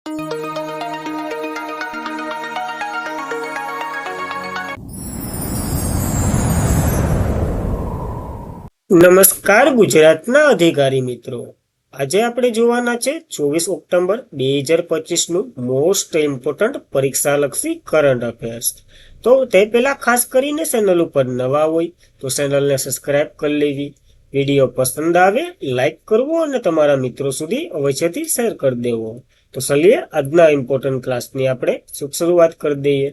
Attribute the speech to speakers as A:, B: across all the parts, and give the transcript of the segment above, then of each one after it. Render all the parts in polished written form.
A: નમસ્કાર ગુજરાતના અધિકારી મિત્રો, આજે આપણે જોવાના છે 24 ઓક્ટોબર 2025 નું મોસ્ટ ઇમ્પોર્ટન્ટ પરીક્ષાલક્ષી કરંટ અફેર્સ। તો તે પહેલા ખાસ કરીને ચેનલ ઉપર નવા હોય તો ચેનલને સબસ્ક્રાઇબ કરી લેવી, વિડીયો પસંદ આવે લાઈક કરવો અને તમારા મિત્રો સુધી અવશ્યથી શેર કરી દેવો। તો ચલીએ આજના ઇમ્પોર્ટન્ટ ક્લાસની આપણે શરૂઆત કરી દઈએ।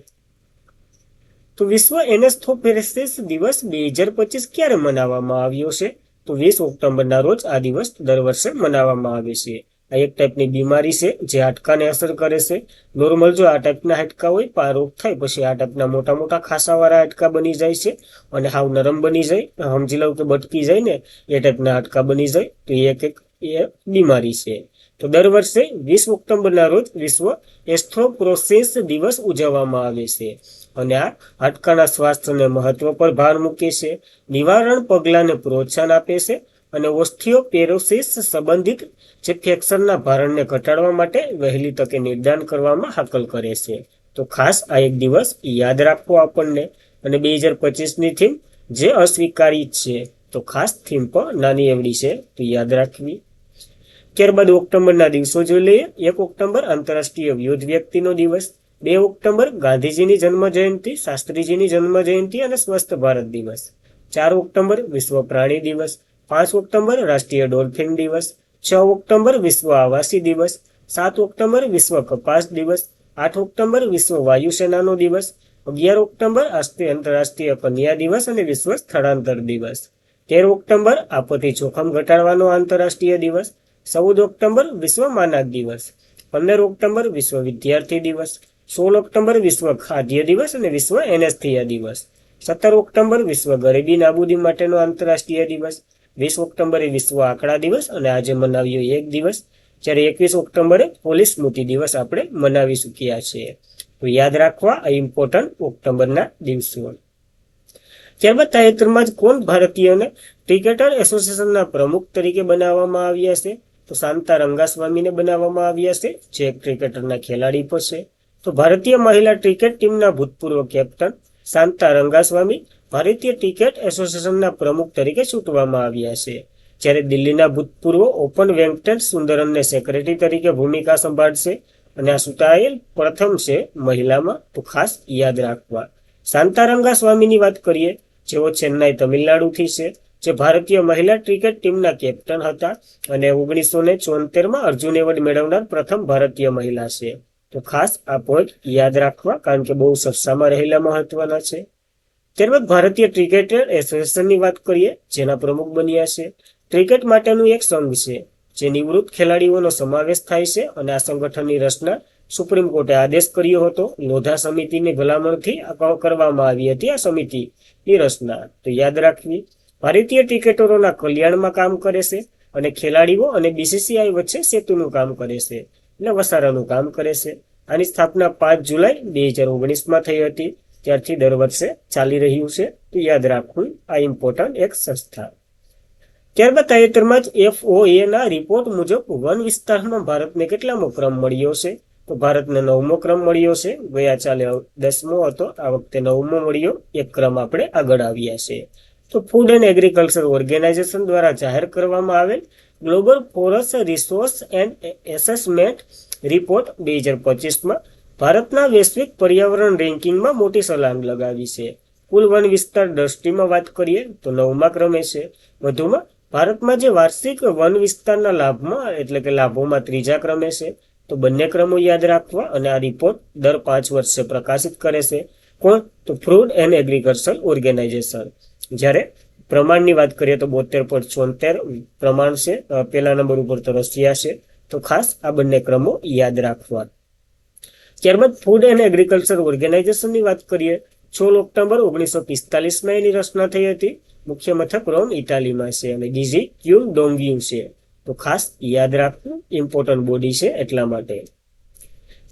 A: તો વિશ્વ એનેસ્થેસિસ દિવસ 2025 ક્યારે મનાવવામાં આવ્યો છે? તો 20 ઓક્ટોબરના રોજ આ દિવસ દર વર્ષે મનાવવામાં આવે છે। આ એક ટાઈપની બીમારી છે જે હાડકાને અસર કરે છે। નોર્મલ જો આ ટાઈપના હાડકા હોય, પણ આ રોગ થાય પછી આ ટાઈપના મોટા મોટા ખાસાવાળા હાડકા બની જાય છે અને હાવ નરમ બની જાય, સમજી લો કે બટકી જાય ને એ ટાઈપના હાડકા બની જાય। તો એ બીમારી છે। તો દર વર્ષે 20 ઓક્ટોબરના રોજ વિશ્વ ઓસ્ટિયોપોરોસિસ દિવસ ઉજવવામાં આવે છે અને આ હાડકાના સ્વાસ્થ્યને મહત્વ પર ભાર મૂકે છે, નિવારણ પગલાંને પ્રોત્સાહન આપે છે અને ઓસ્ટિયોપોરોસિસ સંબંધિત જે ફ્રેક્ચરના ભારણને ઘટાડવા માટે વહેલી તકે નિદાન કરવામાં હાકલ કરે છે। તો ખાસ આ એક દિવસ યાદ રાખવો આપણને। અને 2025ની થીમ જે અસ્વીકારિત છે, તો ખાસ થીમ પણ નાની એવડી છે તો યાદ રાખવી। ત્યારબાદ ઓક્ટોબરના દિવસો જોઈ લઈએ। 1 ઓક્ટોબર આંતરરાષ્ટ્રીય વૃદ્ધ વ્યક્તિનો દિવસ, 2 ઓક્ટોબર ગાંધીજીની જન્મ જયંતિ, શાસ્ત્રીજીની જન્મ જયંતિ અને સ્વસ્થ ભારત દિવસ, 4 ઓક્ટોબર વિશ્વ પ્રાણી દિવસ, 5 ઓક્ટોબર રાષ્ટ્રીય ડોલ્ફિન દિવસ, 6 ઓક્ટોબર વિશ્વ આવાસી દિવસ, 7 ઓક્ટોબર વિશ્વ કપાસ દિવસ, 8 ઓક્ટોબર વિશ્વ વાયુસેનાનો દિવસ, 11 ઓક્ટોબર આંતરરાષ્ટ્રીય કન્યા દિવસ અને વિશ્વ સ્થળાંતર દિવસ, 13 ઓક્ટોબર આપત્તિ જોખમ ઘટાડવાનો આંતરરાષ્ટ્રીય દિવસ, 14 ઓક્ટોબર વિશ્વ માનક દિવસ, 15 ઓક્ટોબર વિશ્વ વિદ્યાર્થી દિવસ, 16 ઓક્ટોબર વિશ્વ ખાદ્ય દિવસ અને વિશ્વ એનેસ્થેસિયા દિવસ, 17 ઓક્ટોબર વિશ્વ ગરીબી નાબૂદી માટેનો આંતરરાષ્ટ્રીય દિવસ, 20 ઓક્ટોબરે વિશ્વ આંકડા દિવસ અને આજે મનાવ્યો એક દિવસ, જ્યારે 21 ઓક્ટોબરે પોલીસ સ્મૃતિ દિવસ આપણે મનાવી ચૂક્યા છીએ। તો યાદ રાખવા આ ઇમ્પોર્ટન્ટ ઓક્ટોબરના દિવસો। ત્યારબાદ તાજેતરમાં જ કોણ ભારતીયોને ક્રિકેટર એસોસિએશનના પ્રમુખ તરીકે બનાવવામાં આવ્યા છે? તો શાંતા રંગાસ્વામીને બનાવવામાં આવ્યા છે, જે ક્રિકેટરના ખેલાડી પણ છે। તો ભારતીય મહિલા ક્રિકેટ ટીમના ભૂતપૂર્વ કેપ્ટન શાંતા રંગાસ્વામી ભારતીય ક્રિકેટ એસોસિએશનના પ્રમુખ તરીકે ચૂંટવામાં આવ્યા છે, જ્યારે દિલ્હીના ભૂતપૂર્વ ઓપન વેંકટેશ સુંદરનને સેક્રેટરી તરીકે ભૂમિકા સંભાળશે અને આ ચૂંટાયેલ પ્રથમ છે મહિલામાં, તો ખાસ યાદ રાખવા। શાંતા રંગાસ્વામીની વાત કરીએ, જેઓ ચેન્નાઈ તમિલનાડુથી છે, જે ભારતીય મહિલા ક્રિકેટ ટીમના કેપ્ટન હતા અને 1974માં અર્જુન એવોર્ડ મેળવનાર પ્રથમ ભારતીય મહિલા છે। તો ખાસ આ પોઈન્ટ યાદ રાખવા, કારણ કે બહુ ચર્ચામાં રહેલા મહત્વના છે। ત્યારબાદ ભારતીય ક્રિકેટર એસોસિએશનની વાત કરીએ, જેના પ્રમુખ બન્યા છે। ક્રિકેટ માટેનું એક સંઘ છે જે નિવૃત્ત ખેલાડીઓનો સમાવેશ થાય છે અને આ સંગઠનની રચના સુપ્રીમ કોર્ટે આદેશ કર્યો હતો। લોધા સમિતિની ભલામણથી કરવામાં આવી હતી આ સમિતિની રચના, તો યાદ રાખવી। ભારતીય ક્રિકેટરોના કલ્યાણમાં કામ કરે છે અને ખેલાડીઓ અને બીસીસીઆઈ વચ્ચે સેતુનું કામ કરે છે, એટલે વસારાનું કામ કરે છે। આની સ્થાપના 5 જુલાઈ 2019માં થઈ હતી, ત્યારથી દર વર્ષે ચાલી રહ્યું છે, તો યાદ રાખવું આ ઇમ્પોર્ટન્ટ એક સંસ્થા। ત્યારબાદ તાજેતરમાં જ FOAના રિપોર્ટ મુજબ વન વિસ્તારમાં ભારતને કેટલામો ક્રમ મળ્યો છે? તો ભારતને 9મો ક્રમ મળ્યો છે। ગયા ચાલે 10મો હતો, આ વખતે 9મો મળ્યો, એક ક્રમ આપણે આગળ આવ્યા છે। તો ફૂડ એન્ડ એગ્રીકલ્ચર ઓર્ગેનાઇઝેશન દ્વારા જાહેર કરવામાં આવેલ global forest resource and assessment report 2025માં ભારતના વૈશ્વિક પર્યાવરણ રેન્કિંગમાં મોટી છલાંગ લગાવી છે। કુલ વન વિસ્તાર દ્રષ્ટિમાં વાત કરીએ તો 9મા ક્રમે છે। વધુમાં ભારતમાં જે વાર્ષિક વન વિસ્તારના લાભમાં એટલે કે લાભોમાં 3જા ક્રમે છે। તો બંને ક્રમો યાદ રાખવા અને આ રિપોર્ટ દર 5 વર્ષે પ્રકાશિત કરે છે। કોણ? તો ફૂડ એન્ડ એગ્રીકલ્ચર ઓર્ગેનાઇઝેશન। જ્યારે પ્રમાણની વાત કરીએ તો 72.74 પ્રમાણ છે, પહેલા નંબર ઉપર તો રશિયા છે, તો ખાસ આ બંને ક્રમો યાદ રાખવા। ત્યારબાદ ફૂડ એન્ડ એગ્રીકલ્ચર ઓર્ગેનાઇઝેશનની વાત કરીએ, 16 ઓક્ટોબર 1945માં એની રચના થઈ હતી। મુખ્ય મથક રોમ ઇટાલીમાં છે અને ડીજી ક્યુ ડોંગિયું છે, તો ખાસ યાદ રાખવું, ઇમ્પોર્ટન્ટ બોડી છે એટલા માટે।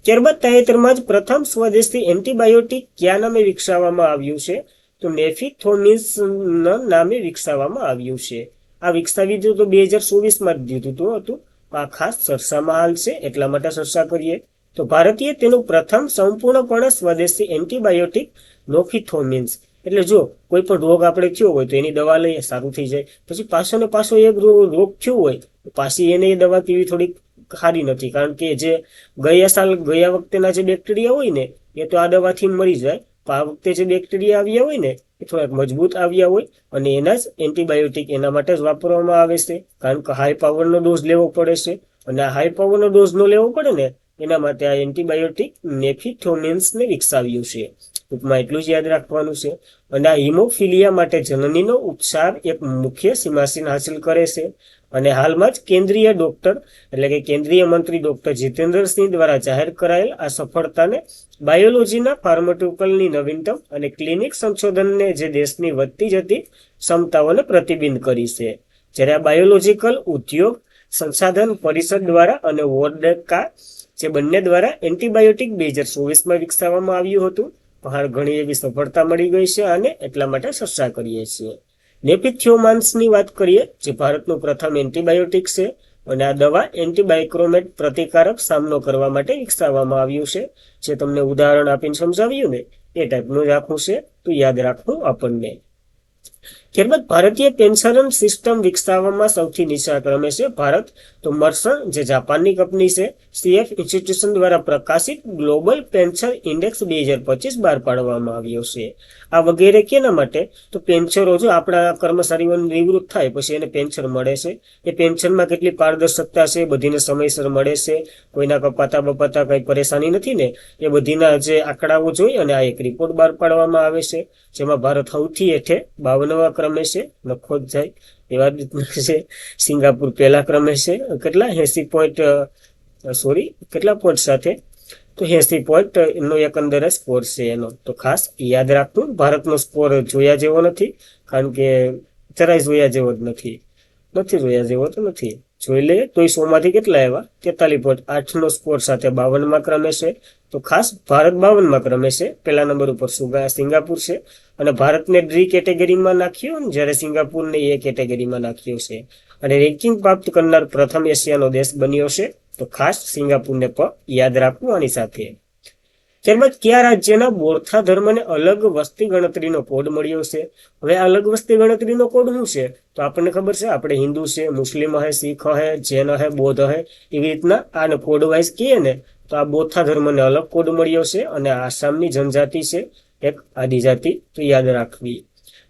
A: ત્યારબાદ તાજેતરમાં જ પ્રથમ સ્વદેશી એન્ટીબાયોટિક કયા નામે વિકસાવવામાં આવ્યું છે? તો નેફિથોમિઝના નામે વિકસાવવામાં આવ્યું છે। આ વિકસાવી દીધું તો 2024માં જ દીધું હતું, આ ખાસ ચર્ચામાં હાલ છે એટલા માટે ચર્ચા કરીએ. તો ભારતીય તેનું પ્રથમ સંપૂર્ણપણે સ્વદેશી એન્ટીબાયોટિક નોફિથોમિન્સ, એટલે જો કોઈ પણ રોગ આપણે થયો હોય તો એની દવા લઈએ સારું થઈ જાય, પછી પાછો ને પાછો એક રોગ થયો હોય પાછી એને એ દવા પીવી થોડીક સારી નથી, કારણ કે જે ગયા વખતેના જે બેક્ટેરિયા હોય ને એ તો આ દવાથી મરી જાય, તો આ વખતે જે બેક્ટેરિયા આવ્યા હોય ને એ થોડાક મજબૂત આવ્યા હોય અને એના જ એન્ટીબાયોટિક એના માટે જ વાપરવામાં આવે છે, કારણ કે હાઈ પાવરનો ડોઝ લેવો પડે છે અને આ હાઈ પાવરનો ડોઝ નો લેવો પડે ને એના માટે આ એન્ટીબાયોટિક નેફિથોમિન્સને વિકસાવ્યું છે. ટૂંકમાં એટલું જ યાદ રાખવાનું છે. અને આ હિમોફિલિયા માટે જનનીનો ઉપચાર એક મુખ્ય સીમાસીન હાંસલ કરે છે. અને હાલમાં જ કેન્દ્રીય ડોક્ટર એટલે કે કેન્દ્રીય મંત્રી ડોક્ટર જીતેન્દ્રસિંહ દ્વારા જાહેર કરાયેલ આ સફળતાને બાયોલોજીના ફાર્માસ્યુટિકલની નવીનતમ અને ક્લિનિક સંશોધનને જે દેશની વધતી જતી ક્ષમતાઓને પ્રતિબિંબ કરી છે. જ્યારે આ બાયોલોજીકલ ઉદ્યોગ સંસાધન પરિષદ દ્વારા અને વોડકા જે બંને દ્વારા એન્ટીબાયોટિક 2024માં વિકસાવવામાં આવ્યું હતું, પણ ઘણી એવી સફળતા મળી ગઈ છે અને એટલા માટે ચર્ચા કરીએ છીએ. નેફિથોમાન્સની વાત કરીએ, જે ભારતનું પ્રથમ એન્ટીબાયોટિક છે અને આ દવા એન્ટીબાયોક્રોમેટ પ્રતિકારક સામનો કરવા માટે વિકસાવવામાં આવ્યું છે. જે તમને ઉદાહરણ આપીને સમજાવ્યું ને એ ટાઈપનું જ આખું છે, તો યાદ રાખવું આપણને. ત્યારબાદ ભારતીય પેન્શન સિસ્ટમ વિકસાવવામાં સૌથી નીચા ક્રમે છે ભારત. તો મર્સન જે જાપાનની કંપની છે, સીએફ ઇન્સ્ટિટ્યુશન દ્વારા પ્રકાશિત ગ્લોબલ પેન્શન ઇન્ડેક્સ 2025 બહાર પાડવામાં આવ્યો છે. આ વગેરે કેના માટે? તો પેન્શનરો જો આપણા કર્મચારીઓ નિવૃત્ત થાય પછી એને પેન્શન મળે છે, એ પેન્શનમાં કેટલી પારદર્શકતા છે, બધીને સમયસર મળે છે, કોઈના કપાતા બપાતા કઈ પરેશાની નથી ને, એ બધીના જે આંકડાઓ જોઈ અને આ એક રિપોર્ટ બહાર પાડવામાં આવે છે, જેમાં ભારત સૌથી હેઠે 52મા ક્રમે છે, નખો જ જાય એવા રીતના છે. સિંગાપુર પહેલા ક્રમે છે, કેટલા 80 કેટલા પોઈન્ટ સાથે, તો 80 પોઈન્ટ એનો એકંદર સ્કોર છે એનો. તો ખાસ યાદ રાખવું, ભારતનો સ્કોર જોયા જેવો નથી, કારણ કે જરાય જોયા જેવો જ નથી જોયા જેવો તો નથી. જોઈ લે તોય 100માંથી કેટલા આવ્યા? 43.8નો સ્કોર સાથે 52મા ક્રમે છે. તો ખાસ ભારત 52મા ક્રમે છે, પહેલા નંબર ઉપર સિંગાપુર છે, અને ભારતને ડી કેટેગરીમાં નાખ્યો જ્યારે સિંગાપુરને એ કેટેગરીમાં નાખ્યો છે. અને રેન્કિંગ પ્રાપ્ત કરનાર પ્રથમ એશિયાનો દેશ બન્યો છે, તો ખાસ સિંગાપુરને પણ યાદ રાખવું આની સાથે. ત્યારબાદ કયા રાજ્યના બોરથા ધર્મને અલગ વસ્તી ગણતરીનો કોડ મળ્યો છે? હવે અલગ વસ્તી ગણતરીનો કોડ શું છે? તો આપણને ખબર છે, આપણે હિન્દુ છે, મુસ્લિમ હે, શીખ હે, જૈન હે, બૌદ્ધ હે, એવી રીતના આને કોડ વાઇઝ કહીએ ને, તો આ બોરથા ધર્મને અલગ કોડ મળ્યો છે અને આસામની જનજાતિ છે એક આદિજાતિ, તો યાદ રાખવી.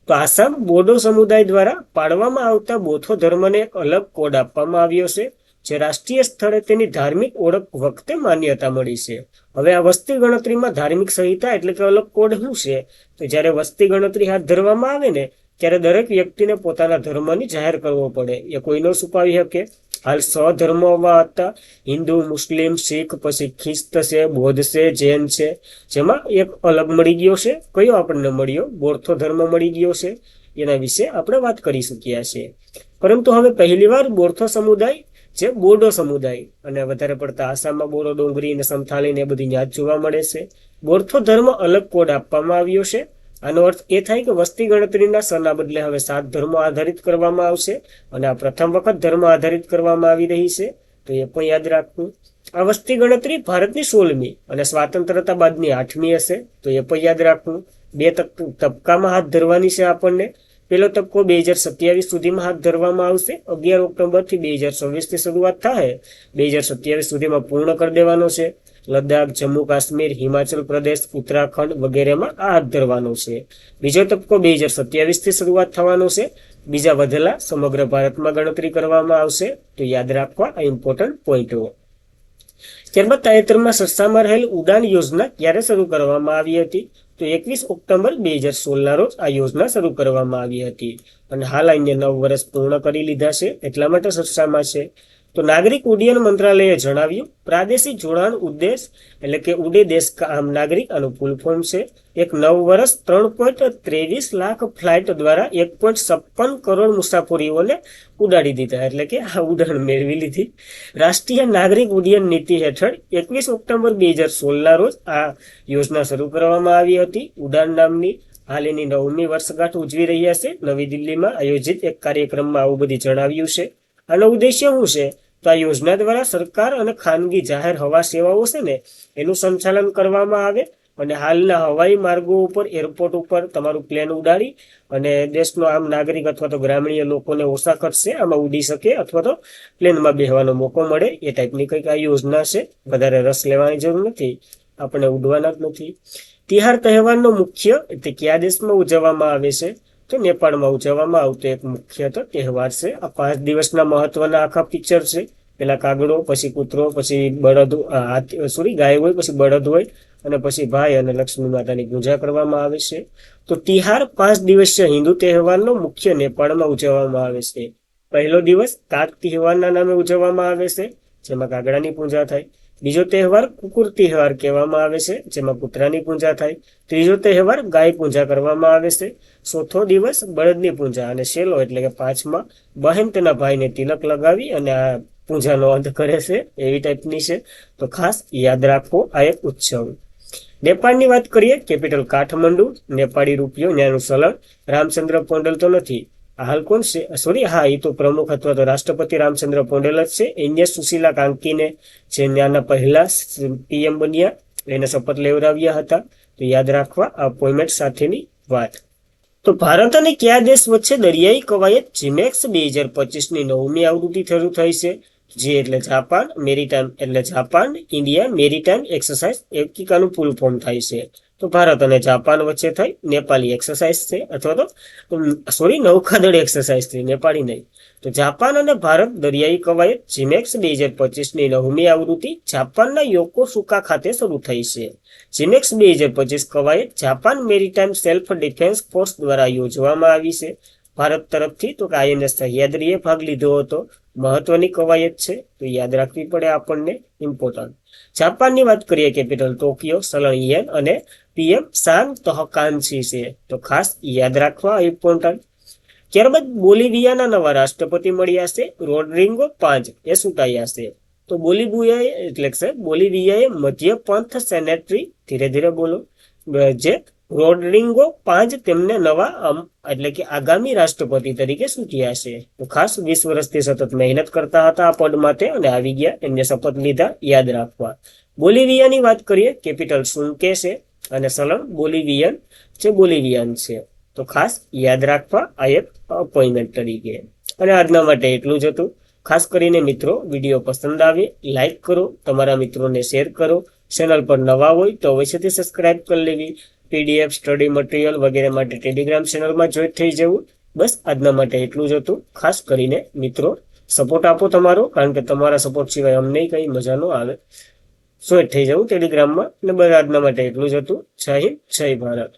A: તો આસામ બોડો સમુદાય દ્વારા પાડવામાં આવતા બોથો ધર્મને એક અલગ કોડ આપવામાં આવ્યો છે, જે રાષ્ટ્રીય સ્થળે તેની ધાર્મિક ઓળખ વખતે માન્યતા મળી છે. હવે આ વસ્તી ગણતરીમાં ધાર્મિક સંહિતા એટલે કે અલગ કોડ શું છે? તો જ્યારે વસ્તી ગણતરી હાથ ધરવામાં આવે ને ત્યારે દરેક વ્યક્તિને પોતાના ધર્મની જાહેર કરવો પડે, એ કોઈનો છુપાવી શકે. હાલ 6 ધર્મોમાં હતા, હિન્દુ, મુસ્લિમ, શીખ, પછી ખ્રિસ્ત છે, બૌદ્ધ છે, જૈન છે, જેમાં એક અલગ મળી ગયો છે. કયો આપણને મળ્યો? બોરથો ધર્મ મળી ગયો છે. એના વિશે આપણે વાત કરી શક્યા છીએ. પરંતુ હવે પહેલીવાર બોરથો સમુદાય જે બોડો સમુદાય, અને વધારે પડતા આસામમાં બોડો, ડોંગરી ને સંથાલી ને એ બધી યાદ જોવા મળે છે, બોરથો ધર્મ અલગ કોડ આપવામાં આવ્યો છે. આનો અર્થ એ થાય કે વસ્તી ગણતરીના સરના બદલે હવે 7 ધર્મો આધારિત કરવામાં આવશે, અને આ પ્રથમ વખત ધર્મ આધારિત કરવામાં આવી રહી છે, તો એ પણ યાદ રાખવું. આ વસ્તી ગણતરી ભારતની 16મી અને સ્વાતંત્રતા બાદની 8મી હશે, તો એ પણ યાદ રાખવું. 2 તબક્કામાં હાથ ધરવાની છે આપણને. પહેલો તબક્કો 2027 સુધીમાં હાથ ધરવામાં આવશે. 11 ઓક્ટોબરથી 2026થી શરૂઆત થાય, 2027 સુધીમાં પૂર્ણ કરી દેવાનો છે. લદ્દાખ, જમ્મુ કાશ્મીર, હિમાચલ પ્રદેશ, ઉત્તરાખંડ વગેરેમાં આ હાથ ધરવાનો છે. બીજો તબક્કો 2027થી શરૂઆત થવાનો છે. બીજા વધેલા સમગ્ર ભારતમાં ગણતરી કરવામાં આવશે, તો યાદ રાખવા આ ઇમ્પોર્ટન્ટ પોઈન્ટો. ત્યારબાદ તાજેતરમાં ચર્ચામાં રહેલ ઉડાન યોજના ક્યારે શરૂ કરવામાં આવી હતી? તો 21 ઓક્ટોબર 2016ના રોજ આ યોજના શરૂ કરવામાં આવી હતી, અને હાલ આને 9 વર્ષ પૂર્ણ કરી લીધા છે, એટલા માટે ચર્ચામાં છે. તો નાગરિક ઉડ્ડયન મંત્રાલયે જણાવ્યું, પ્રાદેશિક જોડાણ ઉદ્દેશ એટલે કે ઉડે દેશ કા આમ નાગરિક આનું ફૂલ ફોર્મ છે. એક 9 વર્ષ 3.23 લાખ ફ્લાઇટ દ્વારા 1.56 કરોડ મુસાફરીઓને ઉડાડી દીધા, એટલે કે આ ઉડાન મેળવી લીધી. રાષ્ટ્રીય નાગરિક ઉડ્ડયન નીતિ હેઠળ 21 ઓક્ટોબર 2016ના રોજ આ યોજના શરૂ કરવામાં આવી હતી. ઉડાન નામની હાલ એની 9મી વર્ષગાંઠ ઉજવી રહ્યા છે. નવી દિલ્હીમાં આયોજિત એક કાર્યક્રમમાં આવું બધી જણાવ્યું છે. આનો ઉદ્દેશ્ય શું છે? તો આ યોજના દ્વારા સરકાર અને ખાનગી જાહેર હવા સેવાઓ છે ને એનું સંચાલન કરવામાં આવે અને હાલના હવાઈ માર્ગો ઉપર એરપોર્ટ ઉપર તમારું પ્લેન ઉડાડી અને દેશનો આમ નાગરિક અથવા તો ગ્રામીણ લોકોને ઓછા ખર્ચે આમાં ઉડી શકે અથવા તો પ્લેનમાં બેસવાનો મોકો મળે એ ટાઈપની કંઈક આ યોજના છે. વધારે રસ લેવાની જરૂર નથી, આપણે ઉડવાના જ નથી. તિહાર તહેવારનો મુખ્ય એટલે કયા દેશમાં ઉજવવામાં આવે છે? તો નેપાળમાં ઉજવવામાં આવતો એક મુખ્ય તો તહેવાર છે. આ 5 દિવસના મહત્વના આખા પિક્ચર છે. પેલા કાગડો, પછી કૂતરો, પછી બળદ, ગાય હોય, પછી બળદ હોય અને પછી ભાઈ અને લક્ષ્મી માતાની પૂજા કરવામાં આવે છે. તો તિહાર 5 દિવસીય હિન્દુ તહેવારનો મુખ્ય નેપાળમાં ઉજવવામાં આવે છે. પહેલો દિવસ કાગ તહેવારના નામે ઉજવવામાં આવે છે, જેમાં કાગડાની પૂજા થાય. બીજો તહેવાર કુકુર તહેવાર કહેવામાં આવે છે, જેમાં કૂતરાની પૂજા થાય. ત્રીજો તહેવાર ગાય પૂજા કરવામાં આવે છે. ચોથો દિવસ બળદની પૂજા અને છેલ્લો એટલે કે 5મા બહેન તેના ભાઈને તિલક લગાવી અને આ પૂજાનો અંત કરે છે. એવી ટાઈપની છે, તો ખાસ યાદ રાખવો આ એક ઉત્સવ. નેપાળની વાત કરીએ, કેપિટલ કાઠમંડુ, નેપાળી રૂપિયો, ત્યાંનું ચલણ રામચંદ્ર પૌંડલ તો નથી. હાલ કોણ છે? એ તો પ્રમુખ અથવા તો રાષ્ટ્રપતિ રામચંદ્ર પૌંડેલ જ છે. એને સુશીલા કાંકીને જે ત્યાંના પહેલા પીએમ બન્યા એને શપથ લેવડાવ્યા હતા. તો યાદ રાખવા આ અપોઇન્ટમેન્ટ સાથેની વાત. તો ભારત અને કયા દેશ વચ્ચે દરિયાઈ કવાયત જીમેક્સ 2025ની 9મી આવૃત્તિ શરૂ થઈ છે? જી એટલે જાપાન, મેરીટાઈમ એટલે જાપાન ઇન્ડિયા મેરીટાઈમ એક્સરસાઇઝ એકિકાનું ફૂલ ફોર્મ થાય છે. તો ભારત અને જાપાન વચ્ચે થઈ નેપાળી એક્સરસાઇઝ છે અથવા તો નૌકાદળ એક્સરસાઇઝ છે, નેપાળી નહીં. તો જાપાન અને ભારત દરિયાઈ કવાયત જીમેક્સ 2025ની 9મી આવૃત્તિ જાપાનના યોકોસુકા ખાતે શરૂ થઈ છે. જીમેક્સ 2025 કવાયત Japan maritime self defence force દ્વારા યોજવામાં આવી છે. ભારત તરફથી તો INS સહ્યાદ્રીએ ભાગ લીધો હતો. મહત્વની કવાયત છે, તો યાદ રાખવી પડે આપણને, ઇમ્પોર્ટન્ટ. જાપાનની વાત કરીએ, કેપિટલ ટોકિયો, ચલણ યેન અને PM સાન તહકાન્સી છે, તો ખાસ યાદ રાખવા ઇમ્પોર્ટન્ટ. ત્યારબાદ બોલિવિયાના નવા રાષ્ટ્રપતિ મળ્યા છે, રોડ્રિગો પાંચ એ ચૂંટાયા છે. તો બોલિવિયાએ મધ્ય પંથ સેનેટરી, ધીરે ધીરે બોલો, જે રોડ્રિગો પાંચ તેમને નવા એટલે કે આગામી રાષ્ટ્રપતિ તરીકે ચૂંટ્યા છે. તો ખાસ 20 વર્ષથી સતત મહેનત કરતા હતા આ પદ માટે અને આવી ગયા, એમને શપથ લીધા, યાદ રાખવા. બોલિવિયાની વાત કરીએ, કેપિટલ સુન્કે છે અને ચલણ બોલિવિયન છે. તો ખાસ યાદ રાખવા આ એક અપોઇન્ટમેન્ટ તરીકે. અને આજના માટે એટલું જ હતું. ખાસ કરીને મિત્રો, વિડીયો પસંદ આવે લાઈક કરો, તમારા મિત્રોને શેર કરો. ચેનલ પર નવા હોય તો અવશ્યથી સબસ્ક્રાઇબ કરી લેવી. PDF, સ્ટડી મટીરિયલ વગેરે માટે ટેલિગ્રામ ચેનલમાં જોઈન થઈ જવું. બસ આજના માટે એટલું જ હતું. ખાસ કરીને મિત્રો સપોર્ટ આપો તમારો, કારણ કે તમારા સપોર્ટ સિવાય અમને કંઈ મજા ન આવે. જોઈન થઈ જવું ટેલિગ્રામમાં. અને બસ આજના માટે એટલું જ હતું. જય હિન્દ, જય ભારત.